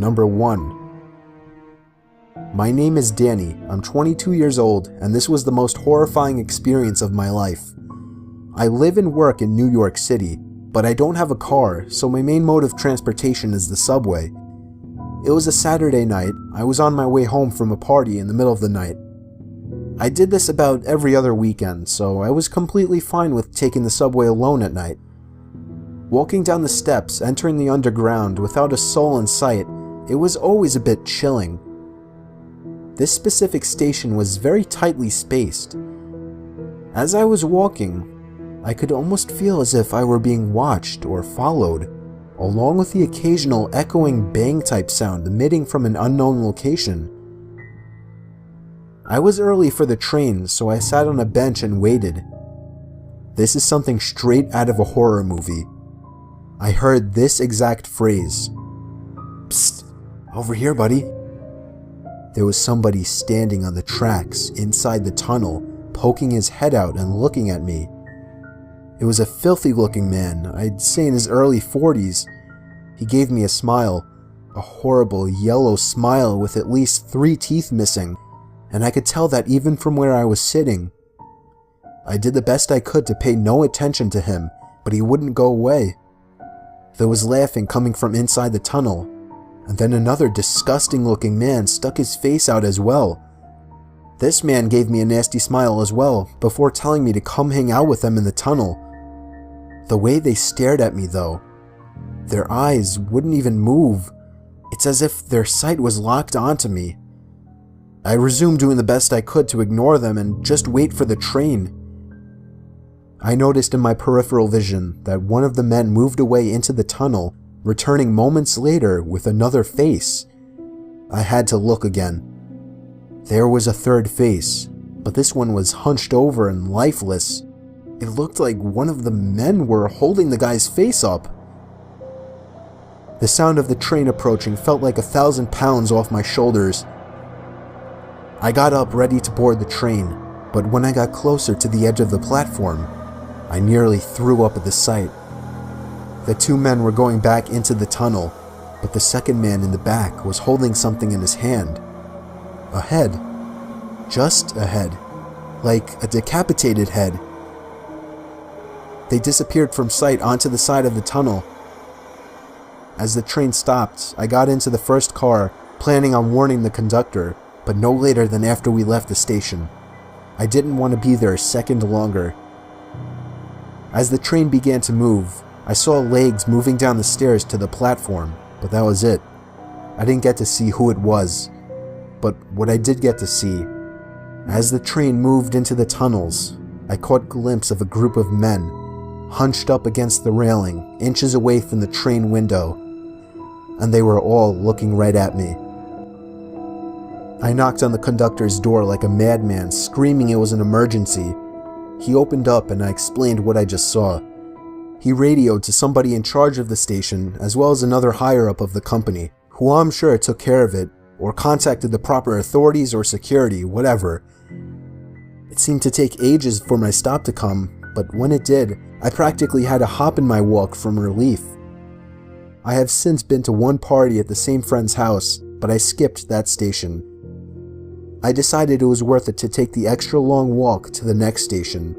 Number 1. My name is Danny, I'm 22 years old, and this was the most horrifying experience of my life. I live and work in New York City, but I don't have a car, so my main mode of transportation is the subway. It was a Saturday night. I was on my way home from a party in the middle of the night. I did this about every other weekend, so I was completely fine with taking the subway alone at night. Walking down the steps, entering the underground without a soul in sight, it was always a bit chilling. This specific station was very tightly spaced. As I was walking, I could almost feel as if I were being watched or followed, along with the occasional echoing bang-type sound emitting from an unknown location. I was early for the train, so I sat on a bench and waited. This is something straight out of a horror movie. I heard this exact phrase. "Psst, over here, buddy." There was somebody standing on the tracks inside the tunnel, poking his head out and looking at me. It was a filthy looking man, I'd say in his early 40s. He gave me a smile, a horrible yellow smile with at least 3 teeth missing, and I could tell that even from where I was sitting. I did the best I could to pay no attention to him, but he wouldn't go away. There was laughing coming from inside the tunnel, and then another disgusting looking man stuck his face out as well. This man gave me a nasty smile as well, before telling me to come hang out with them in the tunnel. The way they stared at me though, their eyes wouldn't even move. It's as if their sight was locked onto me. I resumed doing the best I could to ignore them and just wait for the train. I noticed in my peripheral vision that one of the men moved away into the tunnel, returning moments later with another face. I had to look again. There was a third face, but this one was hunched over and lifeless. It looked like one of the men were holding the guy's face up. The sound of the train approaching felt like 1,000 pounds off my shoulders. I got up ready to board the train, but when I got closer to the edge of the platform, I nearly threw up at the sight. The 2 men were going back into the tunnel, but the second man in the back was holding something in his hand. A head. Just a head. Like a decapitated head. They disappeared from sight onto the side of the tunnel. As the train stopped, I got into the first car, planning on warning the conductor, but no later than after we left the station. I didn't want to be there a second longer. As the train began to move, I saw legs moving down the stairs to the platform, but that was it. I didn't get to see who it was. But what I did get to see, as the train moved into the tunnels, I caught a glimpse of a group of men, hunched up against the railing, inches away from the train window, and they were all looking right at me. I knocked on the conductor's door like a madman, screaming it was an emergency. He opened up and I explained what I just saw. He radioed to somebody in charge of the station, as well as another higher-up of the company, who I'm sure took care of it, or contacted the proper authorities or security, whatever. It seemed to take ages for my stop to come, but when it did, I practically had a hop in my walk from relief. I have since been to one party at the same friend's house, but I skipped that station. I decided it was worth it to take the extra long walk to the next station.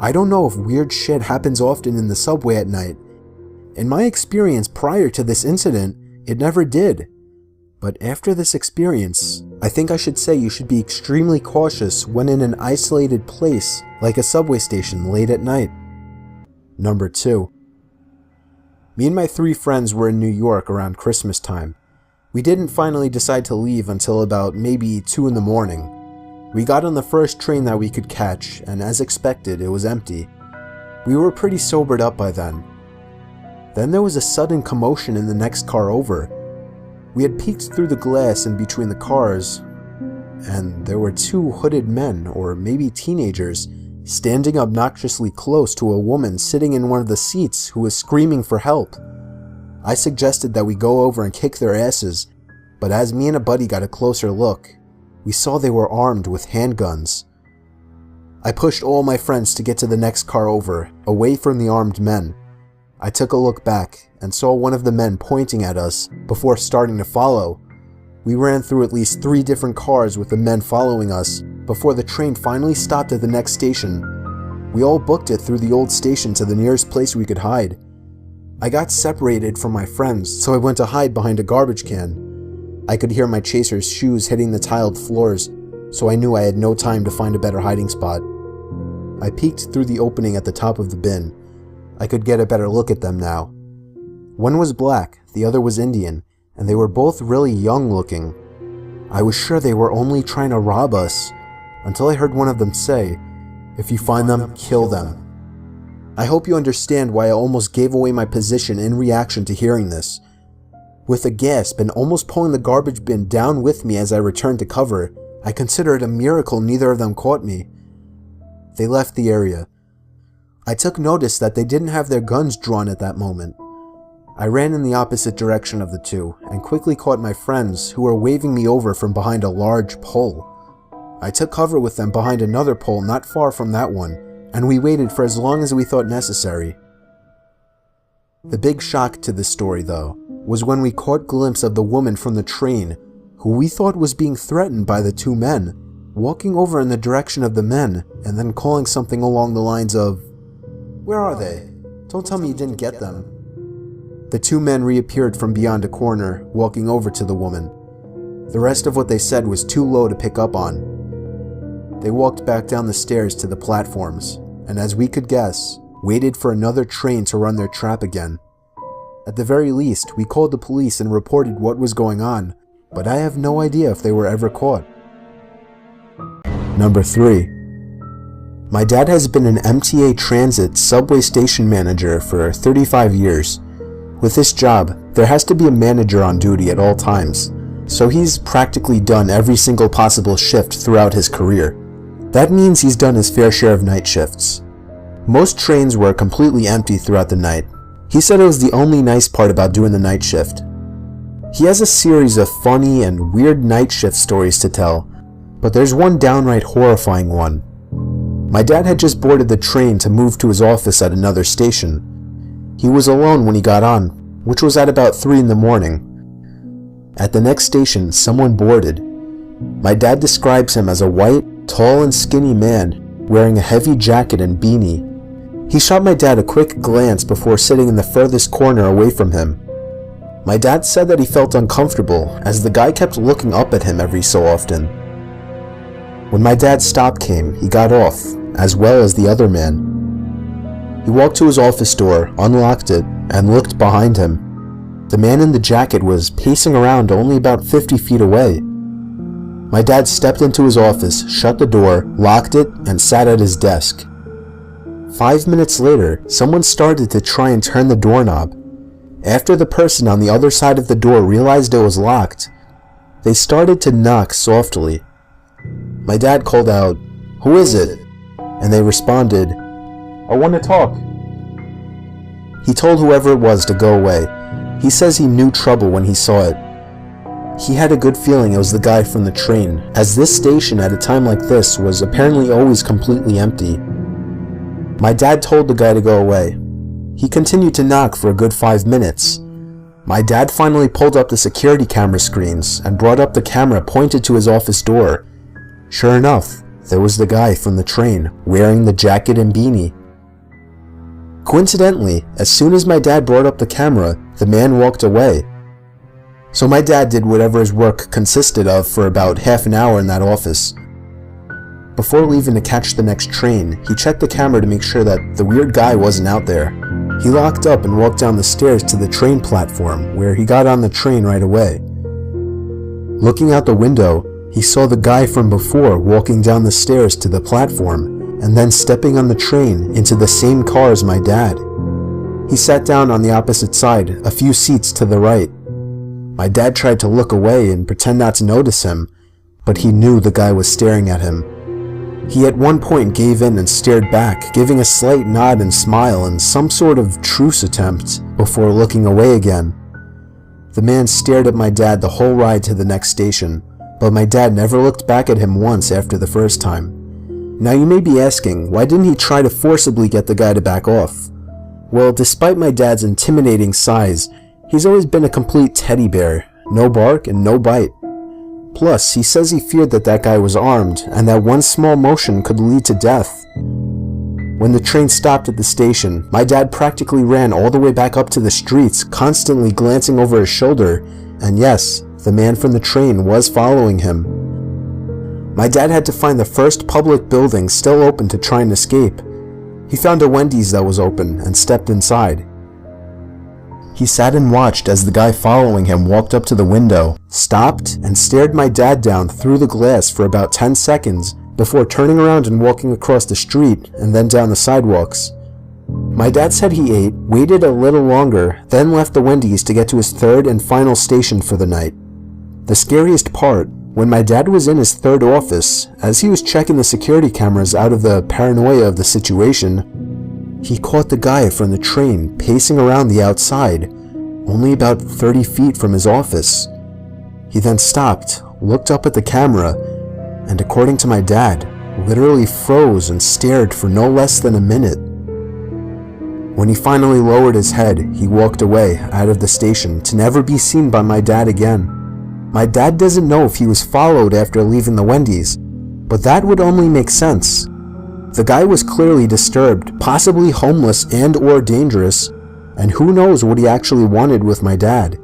I don't know if weird shit happens often in the subway at night. In my experience prior to this incident, it never did. But after this experience, I think I should say you should be extremely cautious when in an isolated place like a subway station late at night. Number 2. Me and my 3 friends were in New York around Christmas time. We didn't finally decide to leave until about maybe 2 in the morning. We got on the first train that we could catch, and as expected, it was empty. We were pretty sobered up by then. Then there was a sudden commotion in the next car over. We had peeked through the glass in between the cars, and there were 2 hooded men, or maybe teenagers, standing obnoxiously close to a woman sitting in one of the seats who was screaming for help. I suggested that we go over and kick their asses, but as me and a buddy got a closer look, we saw they were armed with handguns. I pushed all my friends to get to the next car over, away from the armed men. I took a look back, and saw one of the men pointing at us before starting to follow. We ran through at least 3 different cars with the men following us before the train finally stopped at the next station. We all booked it through the old station to the nearest place we could hide. I got separated from my friends, so I went to hide behind a garbage can. I could hear my chaser's shoes hitting the tiled floors, so I knew I had no time to find a better hiding spot. I peeked through the opening at the top of the bin. I could get a better look at them now. One was black, the other was Indian, and they were both really young looking. I was sure they were only trying to rob us, until I heard one of them say, "If you find them, kill them." I hope you understand why I almost gave away my position in reaction to hearing this. With a gasp and almost pulling the garbage bin down with me as I returned to cover, I consider it a miracle neither of them caught me. They left the area. I took notice that they didn't have their guns drawn at that moment. I ran in the opposite direction of the two and quickly caught my friends who were waving me over from behind a large pole. I took cover with them behind another pole not far from that one, and we waited for as long as we thought necessary. The big shock to this story, though, was when we caught glimpse of the woman from the train who we thought was being threatened by the 2 men, walking over in the direction of the men and then calling something along the lines of, "Where are they? Don't tell me you didn't get them." The 2 men reappeared from beyond a corner, walking over to the woman. The rest of what they said was too low to pick up on. They walked back down the stairs to the platforms, and as we could guess, waited for another train to run their trap again. At the very least, we called the police and reported what was going on, but I have no idea if they were ever caught. Number 3. My dad has been an MTA Transit subway station manager for 35 years. With this job, there has to be a manager on duty at all times, so he's practically done every single possible shift throughout his career. That means he's done his fair share of night shifts. Most trains were completely empty throughout the night. He said it was the only nice part about doing the night shift. He has a series of funny and weird night shift stories to tell, but there's one downright horrifying one. My dad had just boarded the train to move to his office at another station. He was alone when he got on, which was at about 3 in the morning. At the next station, someone boarded. My dad describes him as a white, tall and skinny man wearing a heavy jacket and beanie. He shot my dad a quick glance before sitting in the furthest corner away from him. My dad said that he felt uncomfortable as the guy kept looking up at him every so often. When my dad's stop came, he got off, as well as the other man. He walked to his office door, unlocked it, and looked behind him. The man in the jacket was pacing around only about 50 feet away. My dad stepped into his office, shut the door, locked it, and sat at his desk. 5 minutes later, someone started to try and turn the doorknob. After the person on the other side of the door realized it was locked, they started to knock softly. My dad called out, "Who is it?" And they responded, "I want to talk." He told whoever it was to go away. He says he knew trouble when he saw it. He had a good feeling it was the guy from the train, as this station at a time like this was apparently always completely empty. My dad told the guy to go away. He continued to knock for a good 5 minutes. My dad finally pulled up the security camera screens and brought up the camera pointed to his office door. Sure enough, there was the guy from the train, wearing the jacket and beanie. Coincidentally, as soon as my dad brought up the camera, the man walked away. So my dad did whatever his work consisted of for about half an hour in that office. Before leaving to catch the next train, he checked the camera to make sure that the weird guy wasn't out there. He locked up and walked down the stairs to the train platform, where he got on the train right away. Looking out the window, he saw the guy from before walking down the stairs to the platform, and then stepping on the train into the same car as my dad. He sat down on the opposite side, a few seats to the right. My dad tried to look away and pretend not to notice him, but he knew the guy was staring at him. He at one point gave in and stared back, giving a slight nod and smile in some sort of truce attempt before looking away again. The man stared at my dad the whole ride to the next station, but my dad never looked back at him once after the first time. Now you may be asking, why didn't he try to forcibly get the guy to back off? Well, despite my dad's intimidating size, he's always been a complete teddy bear, no bark and no bite. Plus, he says he feared that guy was armed and that one small motion could lead to death. When the train stopped at the station, my dad practically ran all the way back up to the streets, constantly glancing over his shoulder, and yes, the man from the train was following him. My dad had to find the first public building still open to try and escape. He found a Wendy's that was open and stepped inside. He sat and watched as the guy following him walked up to the window, stopped, and stared my dad down through the glass for about 10 seconds before turning around and walking across the street and then down the sidewalks. My dad said he ate, waited a little longer, then left the Wendy's to get to his third and final station for the night. The scariest part, when my dad was in his third office, as he was checking the security cameras out of the paranoia of the situation, he caught the guy from the train pacing around the outside, only about 30 feet from his office. He then stopped, looked up at the camera, and according to my dad, literally froze and stared for no less than a minute. When he finally lowered his head, he walked away out of the station to never be seen by my dad again. My dad doesn't know if he was followed after leaving the Wendy's, but that would only make sense. The guy was clearly disturbed, possibly homeless and or dangerous, and who knows what he actually wanted with my dad.